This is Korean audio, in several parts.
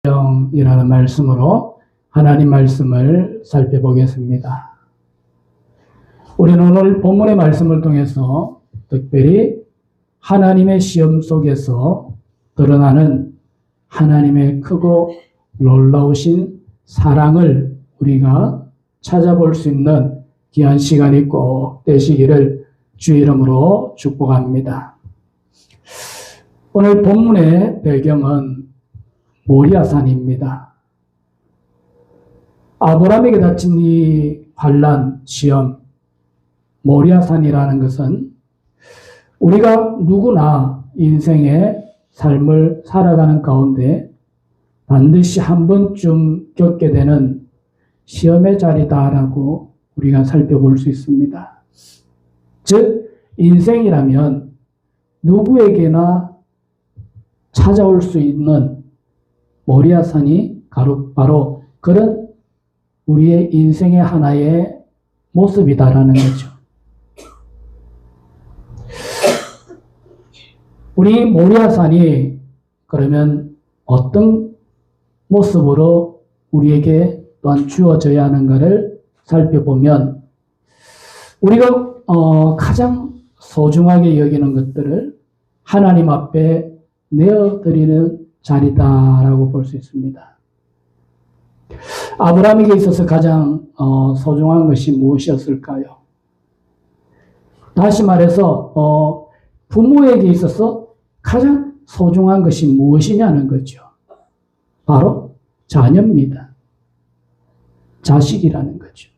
이라는 말씀으로 하나님 말씀을 살펴보겠습니다. 우리는 오늘 본문의 말씀을 통해서 특별히 하나님의 시험 속에서 드러나는 하나님의 크고 놀라우신 사랑을 우리가 찾아볼 수 있는 귀한 시간이 꼭 되시기를 주의 이름으로 축복합니다. 오늘 본문의 배경은 모리아산입니다. 아브라함에게 닥친 이 환난, 시험, 모리아산이라는 것은 우리가 누구나 인생의 삶을 살아가는 가운데 반드시 한 번쯤 겪게 되는 시험의 자리다라고 우리가 살펴볼 수 있습니다. 즉, 인생이라면 누구에게나 찾아올 수 있는 모리아산이 바로 그런 우리의 인생의 하나의 모습이다라는 거죠. 우리 모리아산이 그러면 어떤 모습으로 우리에게 또한 주어져야 하는가를 살펴보면 우리가 가장 소중하게 여기는 것들을 하나님 앞에 내어드리는 자리다라고 볼 수 있습니다. 아브라함에게 있어서 가장 소중한 것이 무엇이었을까요? 다시 말해서 부모에게 있어서 가장 소중한 것이 무엇이냐는 거죠. 바로 자녀입니다. 자식이라는 거죠.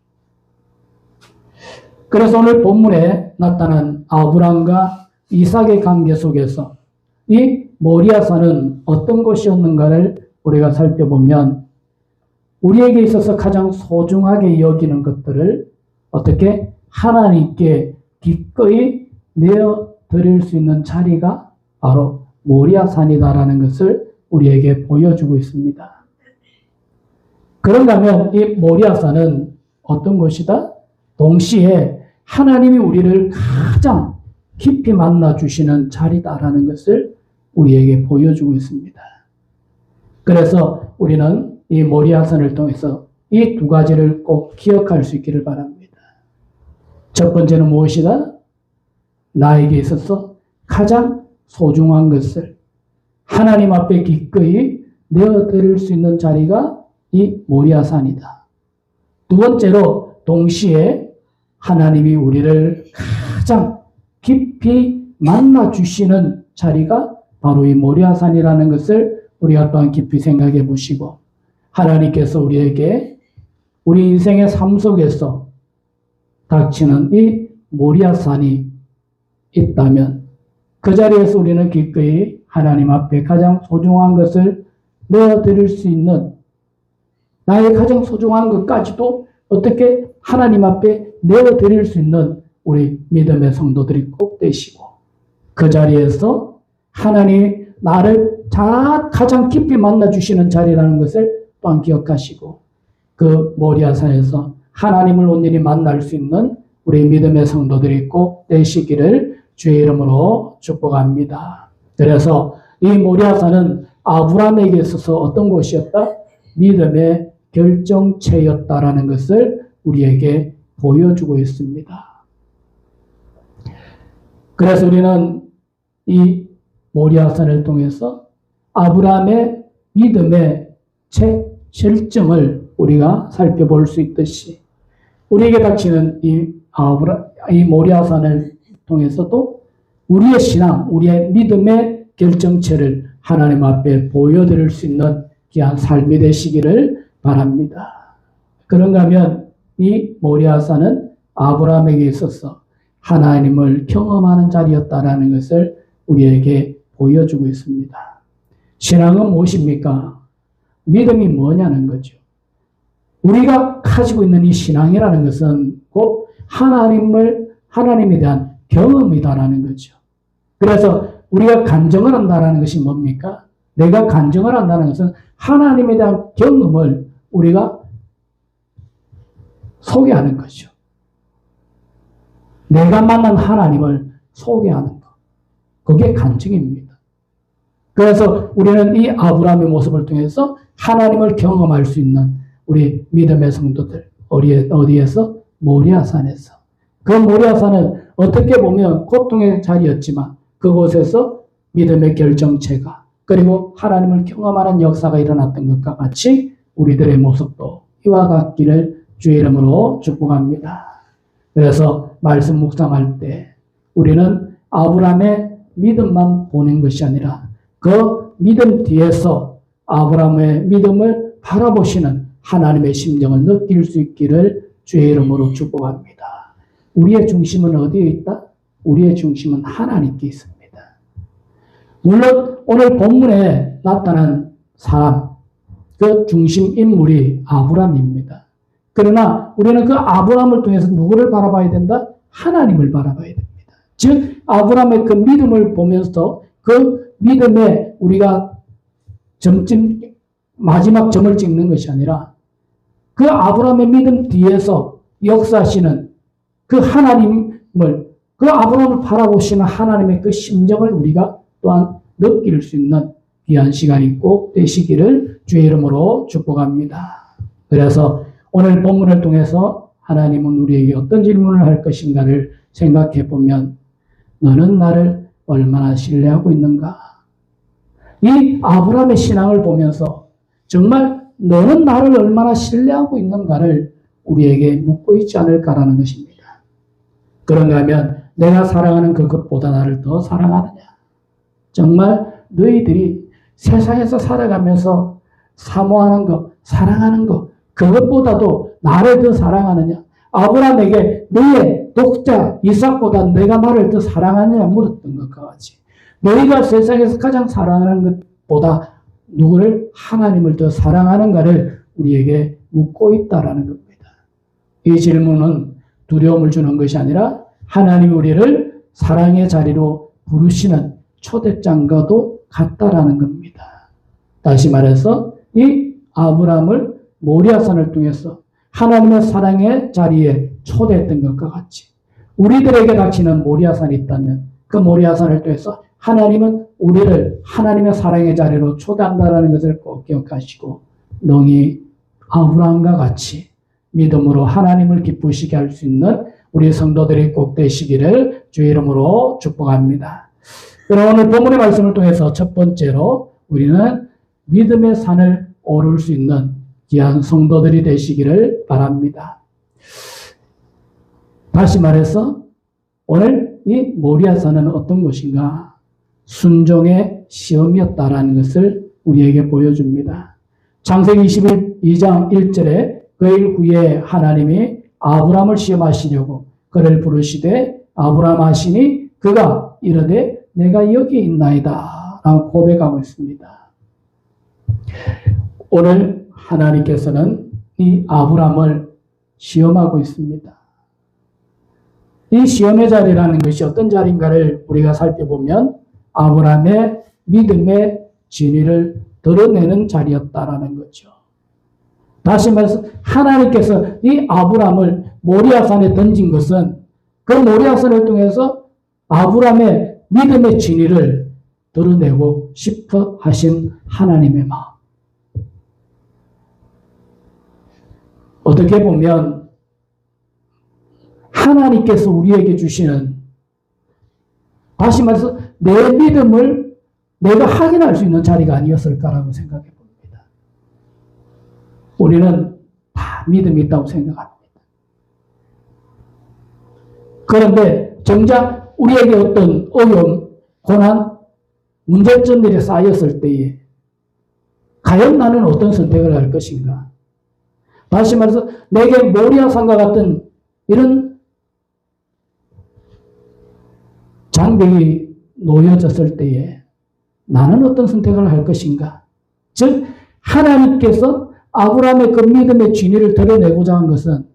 그래서 오늘 본문에 나타난 아브라함과 이삭의 관계 속에서 이 모리아산은 어떤 것이었는가를 우리가 살펴보면 우리에게 있어서 가장 소중하게 여기는 것들을 어떻게 하나님께 기꺼이 내어드릴 수 있는 자리가 바로 모리아산이다라는 것을 우리에게 보여주고 있습니다. 그런가 하면 이 모리아산은 어떤 것이다? 동시에 하나님이 우리를 가장 깊이 만나주시는 자리다라는 것을 우리에게 보여주고 있습니다. 그래서 우리는 이 모리아산을 통해서 이 두 가지를 꼭 기억할 수 있기를 바랍니다. 첫 번째는 무엇이다? 나에게 있어서 가장 소중한 것을 하나님 앞에 기꺼이 내어드릴 수 있는 자리가 이 모리아산이다. 두 번째로 동시에 하나님이 우리를 가장 깊이 만나주시는 자리가 바로 이 모리아산이라는 것을 우리가 또한 깊이 생각해 보시고 하나님께서 우리에게 우리 인생의 삶 속에서 닥치는 이 모리아산이 있다면 그 자리에서 우리는 기꺼이 하나님 앞에 가장 소중한 것을 내어드릴 수 있는 나의 가장 소중한 것까지도 어떻게 하나님 앞에 내어드릴 수 있는 우리 믿음의 성도들이 꼭 되시고 그 자리에서 하나님이 나를 가장 깊이 만나주시는 자리라는 것을 또한 기억하시고 그 모리아산에서 하나님을 온전히 만날 수 있는 우리 믿음의 성도들이 꼭 되시기를 주의 이름으로 축복합니다. 그래서 이 모리아산은 아브라함에게 있어서 어떤 곳이었다? 믿음의 결정체였다라는 것을 우리에게 보여주고 있습니다. 그래서 우리는 이 모리아산을 통해서 아브라함의 믿음의 실증을 우리가 살펴볼 수 있듯이 우리에게 닥치는 이 모리아산을 통해서도 우리의 신앙, 우리의 믿음의 결정체를 하나님 앞에 보여드릴 수 있는 귀한 삶이 되시기를 바랍니다. 그런가 하면 이 모리아산은 아브라함에게 있어서 하나님을 경험하는 자리였다라는 것을 우리에게 보여주고 있습니다. 신앙은 무엇입니까? 믿음이 뭐냐는 거죠. 우리가 가지고 있는 이 신앙이라는 것은 곧 하나님에 대한 경험이다라는 거죠. 그래서 우리가 간증을 한다는 것이 뭡니까? 내가 간증을 한다는 것은 하나님에 대한 경험을 우리가 소개하는 거죠. 내가 만난 하나님을 소개하는 것. 그게 간증입니다. 그래서 우리는 이 아브라함의 모습을 통해서 하나님을 경험할 수 있는 우리 믿음의 성도들, 어디에서? 모리아산에서. 그 모리아산은 어떻게 보면 고통의 자리였지만 그곳에서 믿음의 결정체가, 그리고 하나님을 경험하는 역사가 일어났던 것과 같이 우리들의 모습도 이와 같기를 주의 이름으로 축복합니다. 그래서 말씀 묵상할 때 우리는 아브라함의 믿음만 보는 것이 아니라 그 믿음 뒤에서 아브라함의 믿음을 바라보시는 하나님의 심정을 느낄 수 있기를 주의 이름으로 축복합니다. 우리의 중심은 어디에 있다? 우리의 중심은 하나님께 있습니다. 물론 오늘 본문에 나타난 사람, 그 중심 인물이 아브라함입니다. 그러나 우리는 그 아브라함을 통해서 누구를 바라봐야 된다? 하나님을 바라봐야 됩니다. 즉 아브라함의 그 믿음을 보면서 그 믿음에 우리가 마지막 점을 찍는 것이 아니라 그 아브라함의 믿음 뒤에서 역사하시는 그 하나님을, 그 아브라함을 바라보시는 하나님의 그 심정을 우리가 또한 느낄 수 있는 귀한 시간이 꼭 되시기를 주의 이름으로 축복합니다. 그래서 오늘 본문을 통해서 하나님은 우리에게 어떤 질문을 할 것인가를 생각해 보면, 너는 나를 얼마나 신뢰하고 있는가? 이 아브라함의 신앙을 보면서 정말 너는 나를 얼마나 신뢰하고 있는가를 우리에게 묻고 있지 않을까라는 것입니다. 그런가 하면 내가 사랑하는 그것보다 나를 더 사랑하느냐? 정말 너희들이 세상에서 살아가면서 사모하는 것, 사랑하는 것, 그것보다도 나를 더 사랑하느냐? 아브라함에게 너의 독자 이삭보다 내가 나를 더 사랑하느냐 물었던 것과 같이 너희가 세상에서 가장 사랑하는 것보다 누구를? 하나님을 더 사랑하는가를 우리에게 묻고 있다라는 겁니다. 이 질문은 두려움을 주는 것이 아니라 하나님이 우리를 사랑의 자리로 부르시는 초대장과도 같다라는 겁니다. 다시 말해서 이 아브라함을 모리아산을 통해서 하나님의 사랑의 자리에 초대했던 것과 같이 우리들에게 닥치는 모리아산이 있다면 그 모리아산을 통해서 하나님은 우리를 하나님의 사랑의 자리로 초대한다는 것을 꼭 기억하시고 능히 아브라함과 같이 믿음으로 하나님을 기쁘시게 할 수 있는 우리 성도들이 꼭 되시기를 주의 이름으로 축복합니다. 그럼 오늘 본문의 말씀을 통해서 첫 번째로 우리는 믿음의 산을 오를 수 있는 귀한 성도들이 되시기를 바랍니다. 다시 말해서 오늘 이 모리아산은 어떤 것인가? 순종의 시험이었다라는 것을 우리에게 보여줍니다. 창세기 22장 1절에 그 일 후에 하나님이 아브라함을 시험하시려고 그를 부르시되 아브라함 하시니 그가 이르되 내가 여기 있나이다 라고 고백하고 있습니다. 오늘 하나님께서는 이 아브라함을 시험하고 있습니다. 이 시험의 자리라는 것이 어떤 자리인가를 우리가 살펴보면 아브라함의 믿음의 진위를 드러내는 자리였다라는 거죠. 다시 말해서 하나님께서 이 아브라함을 모리아산에 던진 것은 그 모리아산을 통해서 아브라함의 믿음의 진위를 드러내고 싶어 하신 하나님의 마음. 어떻게 보면 하나님께서 우리에게 주시는, 다시 말해서 내 믿음을 내가 확인할 수 있는 자리가 아니었을까라고 생각해 봅니다. 우리는 다 믿음이 있다고 생각합니다. 그런데 정작 우리에게 어떤 어려움, 고난, 문제점들이 쌓였을 때에 과연 나는 어떤 선택을 할 것인가? 다시 말해서 내게 모리아산과 같은 이런 장벽이 놓여졌을 때에 나는 어떤 선택을 할 것인가? 즉 하나님께서 아브라함의 그 믿음의 진위를 드러내고자 한 것은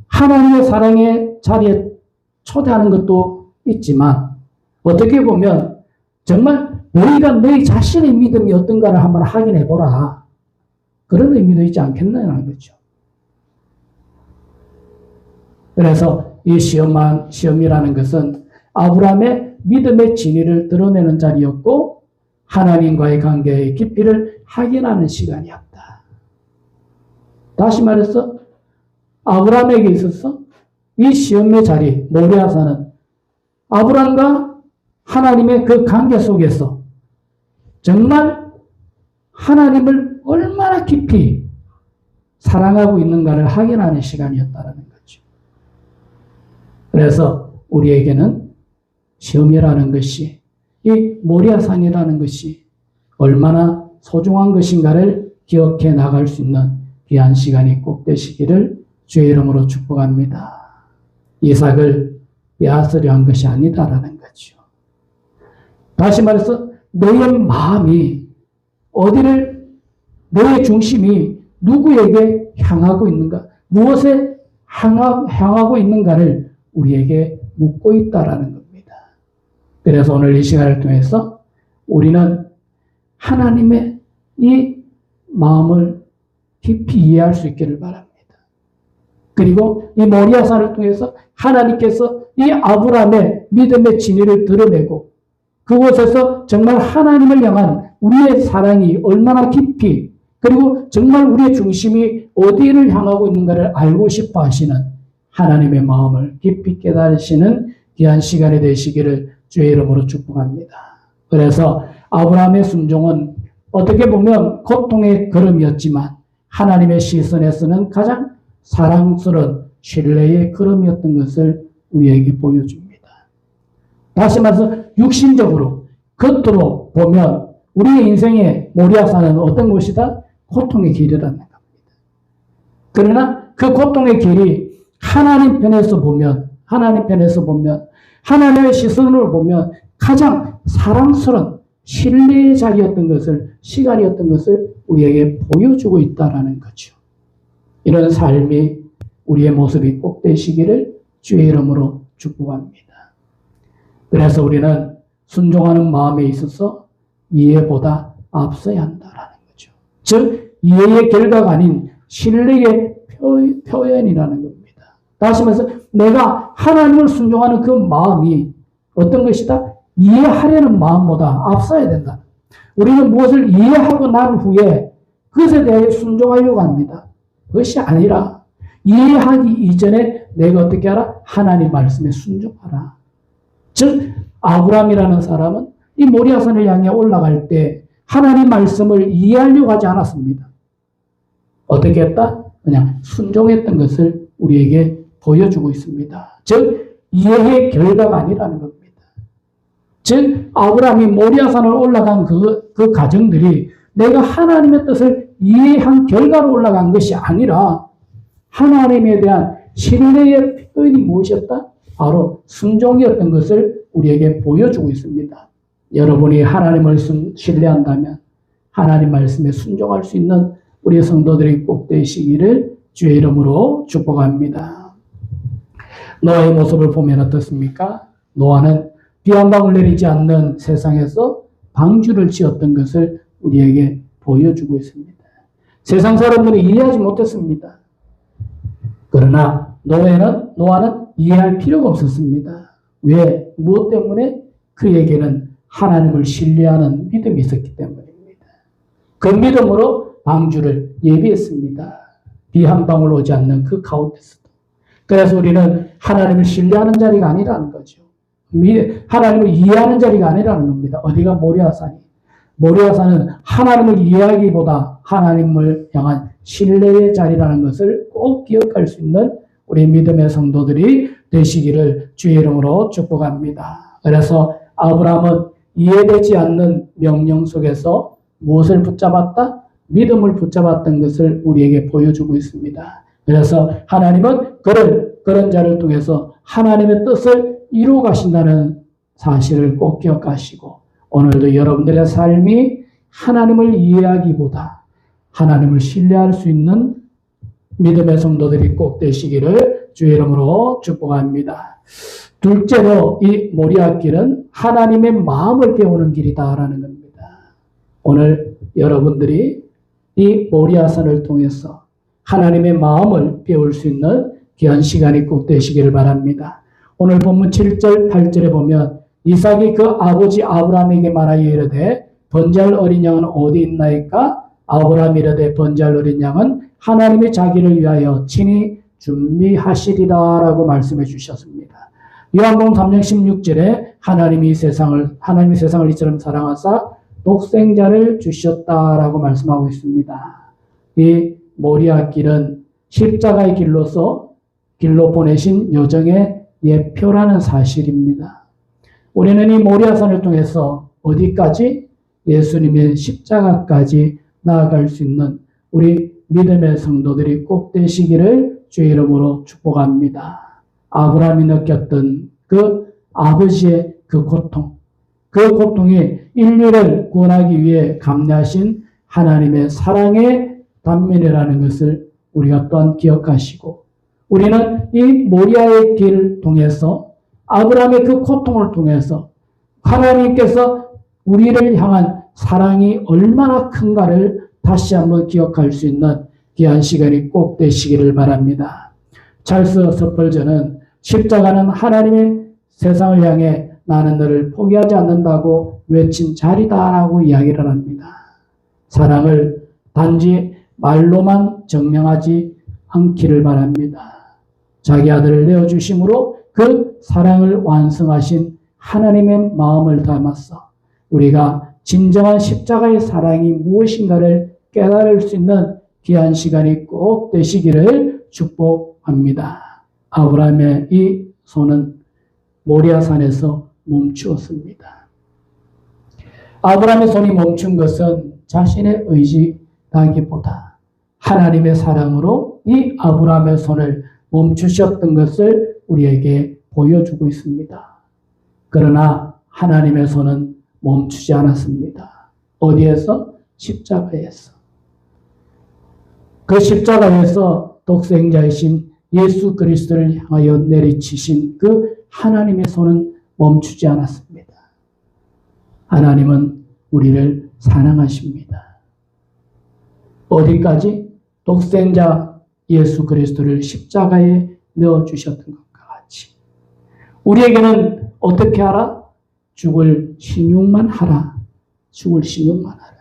하나님의 사랑의 자리에 초대하는 것도 있지만 어떻게 보면 정말 너희가 너희 자신의 믿음이 어떤가를 한번 확인해 보라. 그런 의미도 있지 않겠느냐는 거죠. 그래서 이 시험이라는 것은 아브라함의 믿음의 진위를 드러내는 자리였고 하나님과의 관계의 깊이를 확인하는 시간이었다. 다시 말해서 아브라함에게 있어서 이 시험의 자리, 모리아산은 아브라함과 하나님의 그 관계 속에서 정말 하나님을 얼마나 깊이 사랑하고 있는가를 확인하는 시간이었다는 거죠. 그래서 우리에게는 시험이라는 것이, 이 모리아산이라는 것이 얼마나 소중한 것인가를 기억해 나갈 수 있는 귀한 시간이 꼭 되시기를 주의 이름으로 축복합니다. 이삭을 빼앗으려 한 것이 아니다라는 거죠. 다시 말해서 너의 마음이 어디를, 너의 중심이 누구에게 향하고 있는가, 무엇에 향하고 있는가를 우리에게 묻고 있다라는 겁니다. 그래서 오늘 이 시간을 통해서 우리는 하나님의 이 마음을 깊이 이해할 수 있기를 바랍니다. 그리고 이 모리아산을 통해서 하나님께서 이 아브라함의 믿음의 진리를 드러내고 그곳에서 정말 하나님을 향한 우리의 사랑이 얼마나 깊이, 그리고 정말 우리의 중심이 어디를 향하고 있는가를 알고 싶어 하시는 하나님의 마음을 깊이 깨달으시는 귀한 시간이 되시기를 주의 이름으로 축복합니다. 그래서 아브라함의 순종은 어떻게 보면 고통의 걸음이었지만 하나님의 시선에서는 가장 사랑스러운 신뢰의 걸음이었던 것을 우리에게 보여줍니다. 다시 말해서 육신적으로, 겉으로 보면 우리의 인생의 모리아산은 어떤 곳이다? 고통의 길이라는 겁니다. 그러나 그 고통의 길이 하나님 편에서 보면, 하나님의 시선으로 보면 가장 사랑스러운 신뢰의 자리였던 것을, 시간이었던 것을 우리에게 보여주고 있다는 거죠. 이런 삶이 우리의 모습이 꼭 되시기를 주의 이름으로 축복합니다. 그래서 우리는 순종하는 마음에 있어서 이해보다 앞서야 한다라는 거죠. 즉 이해의 결과가 아닌 신뢰의 표현이라는 겁니다. 다시 말해서 내가 하나님을 순종하는 그 마음이 어떤 것이다? 이해하려는 마음보다 앞서야 된다. 우리는 무엇을 이해하고 난 후에 그것에 대해 순종하려고 합니다. 그것이 아니라 이해하기 이전에 내가 어떻게 하라? 하나님 말씀에 순종하라. 즉 아브라함이라는 사람은 이 모리아산을 향해 올라갈 때 하나님 말씀을 이해하려고 하지 않았습니다. 어떻게 했다? 그냥 순종했던 것을 우리에게 보여주고 있습니다. 즉 이해의 결과가 아니라는 겁니다. 즉 아브라함이 모리아산을 올라간 그 과정들이 내가 하나님의 뜻을 이해한 결과로 올라간 것이 아니라 하나님에 대한 신뢰의 표현이 무엇이었다? 바로 순종이었던 것을 우리에게 보여주고 있습니다. 여러분이 하나님을 신뢰한다면 하나님 말씀에 순종할 수 있는 우리 성도들이 꼭 되시기를 주의 이름으로 축복합니다. 노아의 모습을 보면 어떻습니까? 노아는 비 한 방울 내리지 않는 세상에서 방주를 지었던 것을 우리에게 보여주고 있습니다. 세상 사람들은 이해하지 못했습니다. 그러나 노아는 이해할 필요가 없었습니다. 왜? 무엇 때문에? 그에게는 하나님을 신뢰하는 믿음이 있었기 때문입니다. 그 믿음으로 방주를 예비했습니다. 비 한 방울 오지 않는 그 가운데서도. 그래서 우리는 하나님을 신뢰하는 자리가 아니라는 거죠. 하나님을 이해하는 자리가 아니라는 겁니다. 어디가 모리아산이? 모리아산은 하나님을 이해하기보다 하나님을 향한 신뢰의 자리라는 것을 꼭 기억할 수 있는 우리 믿음의 성도들이 되시기를 주의 이름으로 축복합니다. 그래서 아브라함은 이해되지 않는 명령 속에서 무엇을 붙잡았다? 믿음을 붙잡았던 것을 우리에게 보여주고 있습니다. 그래서 하나님은 그런 자를 통해서 하나님의 뜻을 이루어 가신다는 사실을 꼭 기억하시고 오늘도 여러분들의 삶이 하나님을 이해하기보다 하나님을 신뢰할 수 있는 믿음의 성도들이 꼭 되시기를 주의 이름으로 축복합니다. 둘째로 이 모리아 길은 하나님의 마음을 배우는 길이다라는 겁니다. 오늘 여러분들이 이 모리아산을 통해서 하나님의 마음을 배울 수 있는 귀한 시간이 꼭 되시기를 바랍니다. 오늘 본문 7절 8절에 보면 이삭이 그 아버지 아브라함에게 말하여 이르되 번제할 어린 양은 어디 있나이까? 아브라함이 이르되 번제할 어린 양은 하나님이 자기를 위하여 친히 준비하시리라 라고 말씀해 주셨습니다. 요한복음 3장 16절에 하나님이 세상을 이처럼 사랑하사 독생자를 주셨다라고 말씀하고 있습니다. 이 모리아 길은 십자가의 길로 보내신 여정의 예표라는 사실입니다. 우리는 이 모리아산을 통해서 어디까지? 예수님의 십자가까지 나아갈 수 있는 우리 믿음의 성도들이 꼭 되시기를 주의 이름으로 축복합니다. 아브라함이 느꼈던 그 아버지의 그 고통, 그 고통이 인류를 구원하기 위해 감내하신 하나님의 사랑의 단면이라는 것을 우리가 또한 기억하시고, 우리는 이 모리아의 길을 통해서 아브라함의 그 고통을 통해서 하나님께서 우리를 향한 사랑이 얼마나 큰가를 다시 한번 기억할 수 있는 귀한 시간이 꼭 되시기를 바랍니다. 찰스 스펄전은 십자가는 하나님의 세상을 향해 나는 너를 포기하지 않는다고 외친 자리다라고 이야기를 합니다. 사랑을 단지 말로만 증명하지 않기를 바랍니다. 자기 아들을 내어주심으로 그 사랑을 완성하신 하나님의 마음을 담아서 우리가 진정한 십자가의 사랑이 무엇인가를 깨달을 수 있는 귀한 시간이 꼭 되시기를 축복합니다. 아브라함의 이 손은 모리아산에서 멈추었습니다. 아브라함의 손이 멈춘 것은 자신의 의지라기보다 하나님의 사랑으로 이 아브라함의 손을 멈추셨던 것을 우리에게 보여주고 있습니다. 그러나 하나님의 손은 멈추지 않았습니다. 어디에서? 십자가에서. 그 십자가에서 독생자이신 예수 그리스도를 향하여 내리치신 그 하나님의 손은 멈추지 않았습니다. 하나님은 우리를 사랑하십니다. 어디까지? 독생자 예수 그리스도를 십자가에 넣어주셨던 것과 같이 우리에게는 어떻게 하라? 죽을 신용만 하라. 죽을 신용만 하라.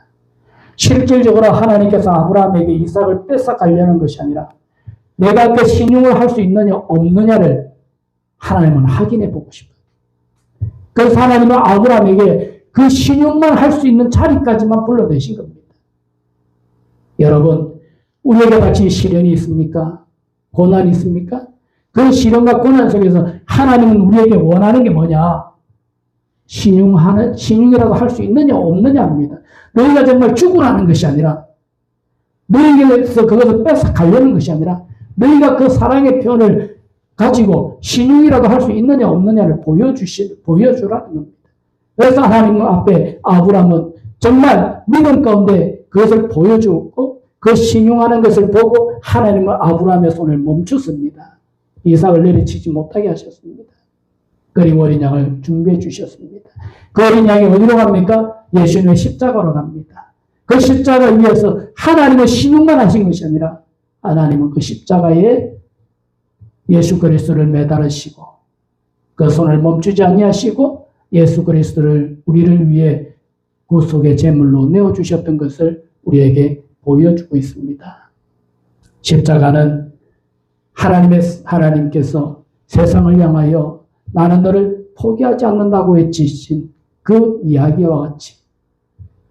실질적으로 하나님께서 아브라함에게 이삭을 뺏어가려는 것이 아니라 내가 그 신용을 할 수 있느냐 없느냐를 하나님은 확인해 보고 싶어요. 그래서 하나님은 아브라함에게 그 신용만 할 수 있는 자리까지만 불러내신 겁니다. 여러분, 우리에게 같이 시련이 있습니까? 고난이 있습니까? 그 시련과 고난 속에서 하나님은 우리에게 원하는 게 뭐냐? 신용이라도 할 수 있느냐 없느냐입니다. 너희가 정말 죽으라는 것이 아니라 너희에게서 그것을 뺏어가려는 것이 아니라 너희가 그 사랑의 표현을 가지고 신용이라도 할 수 있느냐 없느냐를 보여주라는 겁니다. 그래서 하나님 앞에 아브라함은 정말 믿음 가운데 그것을 보여주었고 그 신용하는 것을 보고 하나님은 아브라함의 손을 멈췄습니다. 이삭을 내리치지 못하게 하셨습니다. 그리고 어린 양을 준비해 주셨습니다. 그 어린 양이 어디로 갑니까? 예수님의 십자가로 갑니다. 그 십자가 위에서 하나님은 신용만 하신 것이 아니라 하나님은 그 십자가에 예수 그리스도를 매달으시고 그 손을 멈추지 아니하시고 예수 그리스도를 우리를 위해 구속의 제물로 내어주셨던 것을 우리에게 보여주고 있습니다. 십자가는 하나님께서 세상을 향하여 나는 너를 포기하지 않는다고 외치신 그 이야기와 같이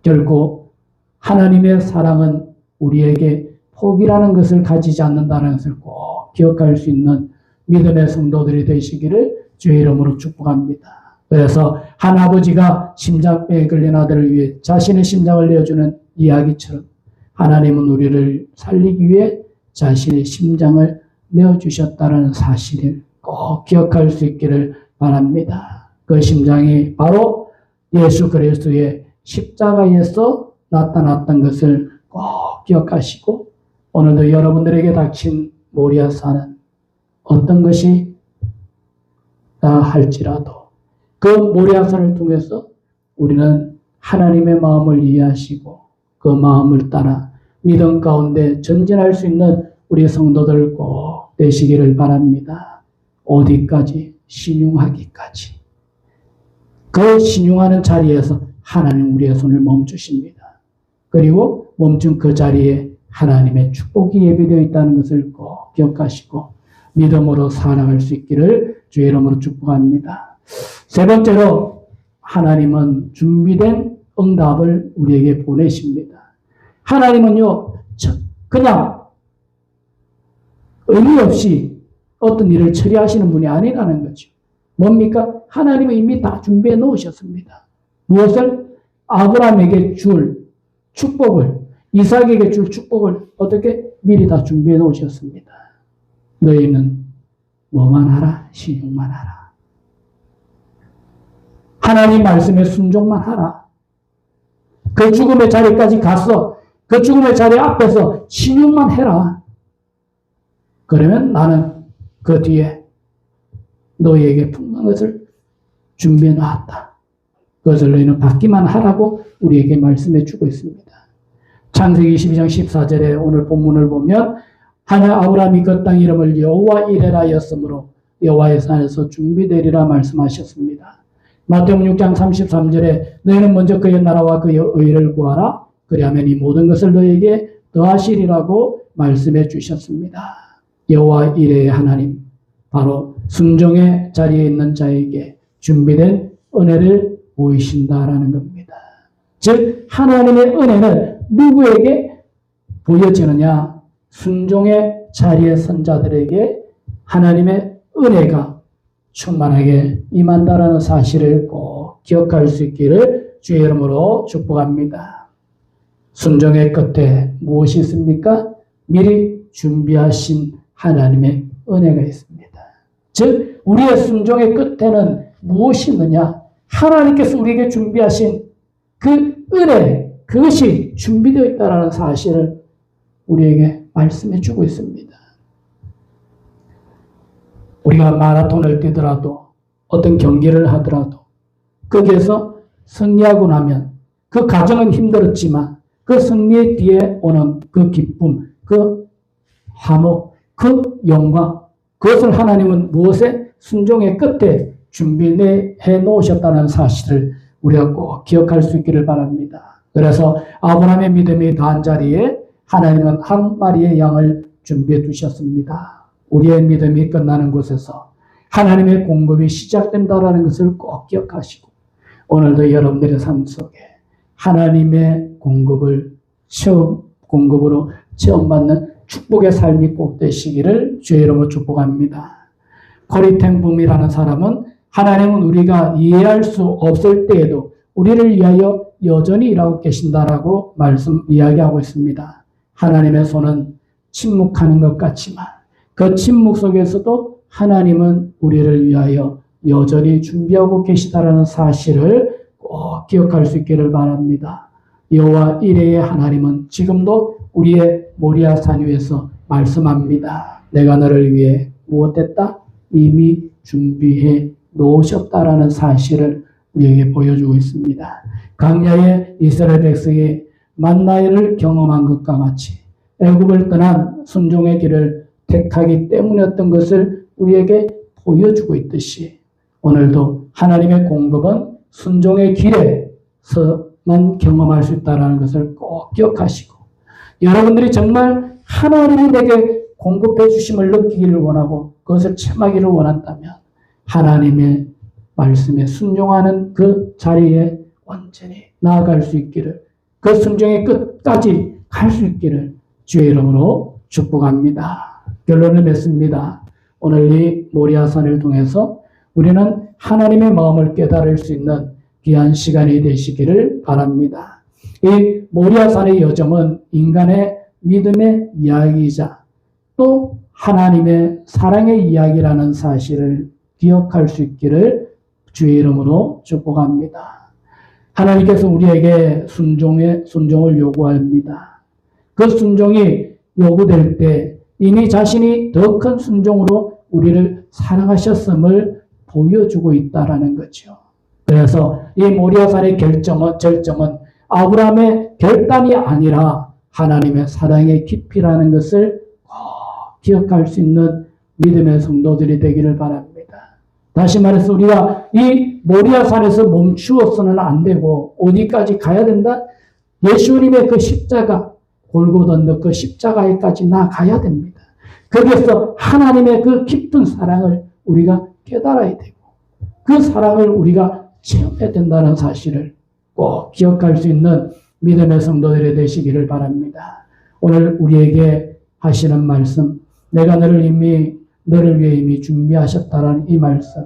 결국 하나님의 사랑은 우리에게 포기라는 것을 가지지 않는다는 것을 꼭 기억할 수 있는 믿음의 성도들이 되시기를 주의 이름으로 축복합니다. 그래서 한 아버지가 심장병에 걸린 아들을 위해 자신의 심장을 내어주는 이야기처럼 하나님은 우리를 살리기 위해 자신의 심장을 내어주셨다는 사실을 꼭 기억할 수 있기를 바랍니다. 그 심장이 바로 예수 그리스도의 십자가에서 나타났던 것을 꼭 기억하시고 오늘도 여러분들에게 닥친 모리아산은 어떤 것이 할지라도 그 모리아산을 통해서 우리는 하나님의 마음을 이해하시고 그 마음을 따라 믿음 가운데 전진할 수 있는 우리 성도들 꼭 되시기를 바랍니다. 어디까지? 신용하기까지. 그 신용하는 자리에서 하나님 우리의 손을 멈추십니다. 그리고 멈춘 그 자리에 하나님의 축복이 예비되어 있다는 것을 꼭 기억하시고 믿음으로 살아갈 수 있기를 주의 이름으로 축복합니다. 세 번째로 하나님은 준비된 응답을 우리에게 보내십니다. 하나님은요, 그냥 의미 없이 어떤 일을 처리하시는 분이 아니라는 거죠. 뭡니까? 하나님은 이미 다 준비해 놓으셨습니다. 무엇을? 아브라함에게 줄 축복을, 이삭에게 줄 축복을 어떻게 미리 다 준비해 놓으셨습니다. 너희는 뭐만 하라? 신용만 하라. 하나님 말씀에 순종만 하라. 그 죽음의 자리까지 가서 그 죽음의 자리 앞에서 신용만 해라. 그러면 나는 그 뒤에 너희에게 풍성한 것을 준비해 놨다. 그것을 너희는 받기만 하라고 우리에게 말씀해 주고 있습니다. 창세기 22장 14절에 오늘 본문을 보면 아브라함이 그 땅 이름을 여호와 이레라 하였으므로 여호와의 산에서 준비되리라 말씀하셨습니다. 마태복음 6장 33절에 너희는 먼저 그의 나라와 그의 의를 구하라. 그리하면 이 모든 것을 너희에게 더하시리라고 말씀해 주셨습니다. 여호와 이레의 하나님, 바로 순종의 자리에 있는 자에게 준비된 은혜를 보이신다라는 겁니다. 즉 하나님의 은혜는 누구에게 보여지느냐? 순종의 자리에 선 자들에게 하나님의 은혜가 충만하게 임한다라는 사실을 꼭 기억할 수 있기를 주의 이름으로 축복합니다. 순종의 끝에 무엇이 있습니까? 미리 준비하신 하나님의 은혜가 있습니다. 즉 우리의 순종의 끝에는 무엇이 있느냐? 하나님께서 우리에게 준비하신 그 은혜, 그것이 준비되어 있다는 사실을 우리에게 말씀해 주고 있습니다. 우리가 마라톤을 뛰더라도 어떤 경기를 하더라도 거기에서 승리하고 나면 그 과정은 힘들었지만 그 승리의 뒤에 오는 그 기쁨, 그 환호, 그 영광, 그것을 하나님은 무엇에? 순종의 끝에 준비해 놓으셨다는 사실을 우리가 꼭 기억할 수 있기를 바랍니다. 그래서 아브라함의 믿음이 다한 자리에 하나님은 한 마리의 양을 준비해 두셨습니다. 우리의 믿음이 끝나는 곳에서 하나님의 공급이 시작된다는 것을 꼭 기억하시고 오늘도 여러분들의 삶 속에 하나님의 공급으로 체험받는 축복의 삶이 꼭 되시기를 주의 이름으로 축복합니다. 코리 텐붐이라는 사람은 하나님은 우리가 이해할 수 없을 때에도 우리를 위하여 여전히 일하고 계신다라고 이야기하고 있습니다. 하나님의 손은 침묵하는 것 같지만 그 침묵 속에서도 하나님은 우리를 위하여 여전히 준비하고 계시다라는 사실을 꼭 기억할 수 있기를 바랍니다. 여호와 이레의 하나님은 지금도 우리의 모리아 산 위에서 말씀합니다. 내가 너를 위해 무엇했다? 이미 준비해 놓으셨다라는 사실을 우리에게 보여주고 있습니다. 광야의 이스라엘 백성이 만나를 경험한 것과 같이 애굽을 떠난 순종의 길을 택하기 때문이었던 것을 우리에게 보여주고 있듯이 오늘도 하나님의 공급은 순종의 길에서만 경험할 수 있다는 것을 꼭 기억하시고 여러분들이 정말 하나님이 내게 공급해 주심을 느끼기를 원하고 그것을 체험하기를 원한다면 하나님의 말씀에 순종하는 그 자리에 완전히 나아갈 수 있기를 그 순종의 끝까지 갈 수 있기를 주의 이름으로 축복합니다. 결론을 맺습니다. 오늘 이 모리아산을 통해서 우리는 하나님의 마음을 깨달을 수 있는 귀한 시간이 되시기를 바랍니다. 이 모리아산의 여정은 인간의 믿음의 이야기이자 또 하나님의 사랑의 이야기라는 사실을 기억할 수 있기를 주의 이름으로 축복합니다. 하나님께서 우리에게 순종을 요구합니다. 그 순종이 요구될 때 이미 자신이 더 큰 순종으로 우리를 사랑하셨음을 보여주고 있다라는 거죠. 그래서 이 모리아산의 절정은 아브라함의 결단이 아니라 하나님의 사랑의 깊이라는 것을 기억할 수 있는 믿음의 성도들이 되기를 바랍니다. 다시 말해서 우리가 이 모리아산에서 멈추어서는 안 되고 어디까지 가야 된다? 예수님의 그 십자가, 골고다 언덕 그 십자가에까지 나가야 됩니다. 거기에서 하나님의 그 깊은 사랑을 우리가 깨달아야 되고 그 사랑을 우리가 체험해야 된다는 사실을 꼭 기억할 수 있는 믿음의 성도들이 되시기를 바랍니다. 오늘 우리에게 하시는 말씀, 내가 너를 위해 이미 준비하셨다라는 이 말씀,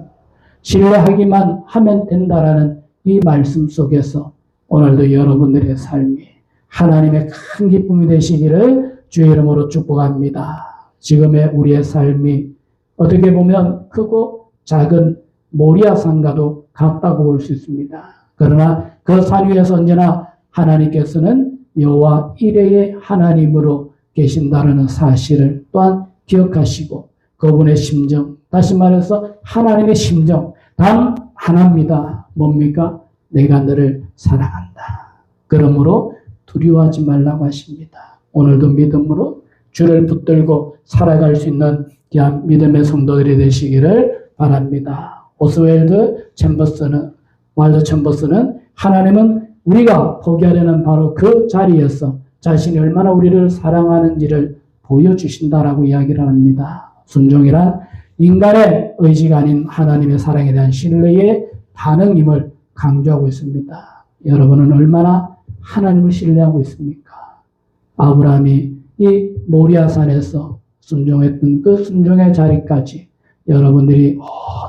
신뢰하기만 하면 된다라는 이 말씀 속에서 오늘도 여러분들의 삶이 하나님의 큰 기쁨이 되시기를 주의 이름으로 축복합니다. 지금의 우리의 삶이 어떻게 보면 크고 작은 모리아산과도 같다고 볼 수 있습니다. 그러나 그 산 위에서 언제나 하나님께서는 여호와 이레의 하나님으로 계신다는 사실을 또한 기억하시고 그분의 심정, 다시 말해서 하나님의 심정 단 하나입니다. 뭡니까? 내가 너를 사랑한다. 그러므로 두려워하지 말라고 하십니다. 오늘도 믿음으로 주를 붙들고 살아갈 수 있는 귀한 믿음의 성도들이 되시기를 바랍니다. 오스웰드 챔버스는 하나님은 우리가 포기하려는 바로 그 자리에서 자신이 얼마나 우리를 사랑하는지를 보여주신다라고 이야기를 합니다. 순종이란 인간의 의지가 아닌 하나님의 사랑에 대한 신뢰의 반응임을 강조하고 있습니다. 여러분은 얼마나 하나님을 신뢰하고 있습니까? 아브라함이 이 모리아산에서 순종했던 그 순종의 자리까지 여러분들이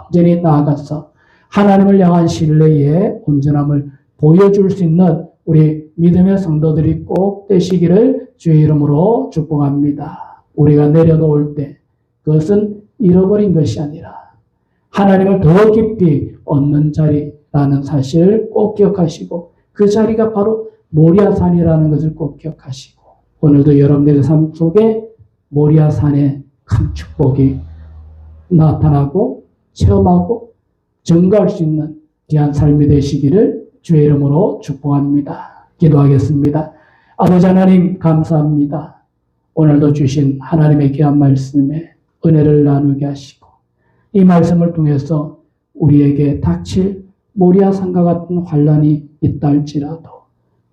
온전히 나아가서 하나님을 향한 신뢰의 온전함을 보여줄 수 있는 우리 믿음의 성도들이 꼭 되시기를 주의 이름으로 축복합니다. 우리가 내려놓을 때 그것은 잃어버린 것이 아니라 하나님을 더 깊이 얻는 자리라는 사실을 꼭 기억하시고 그 자리가 바로 모리아산이라는 것을 꼭 기억하시고 오늘도 여러분들의 삶 속에 모리아산의 큰 축복이 나타나고 체험하고 증거할 수 있는 귀한 삶이 되시기를 주의 이름으로 축복합니다. 기도하겠습니다. 아버지 하나님 감사합니다. 오늘도 주신 하나님의 귀한 말씀에 은혜를 나누게 하시고 이 말씀을 통해서 우리에게 닥칠 모리아산과 같은 환난이 있다 할지라도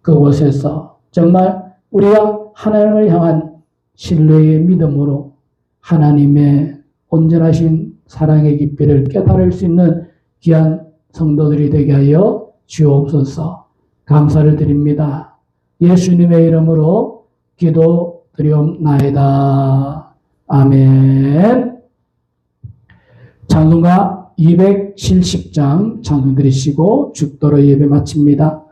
그곳에서 정말 우리가 하나님을 향한 신뢰의 믿음으로 하나님의 온전하신 사랑의 깊이를 깨달을 수 있는 귀한 성도들이 되게 하여 주옵소서. 감사를 드립니다. 예수님의 이름으로 기도드리옵나이다. 아멘. 찬송가 270장 찬송 드리시고 죽도록 예배 마칩니다.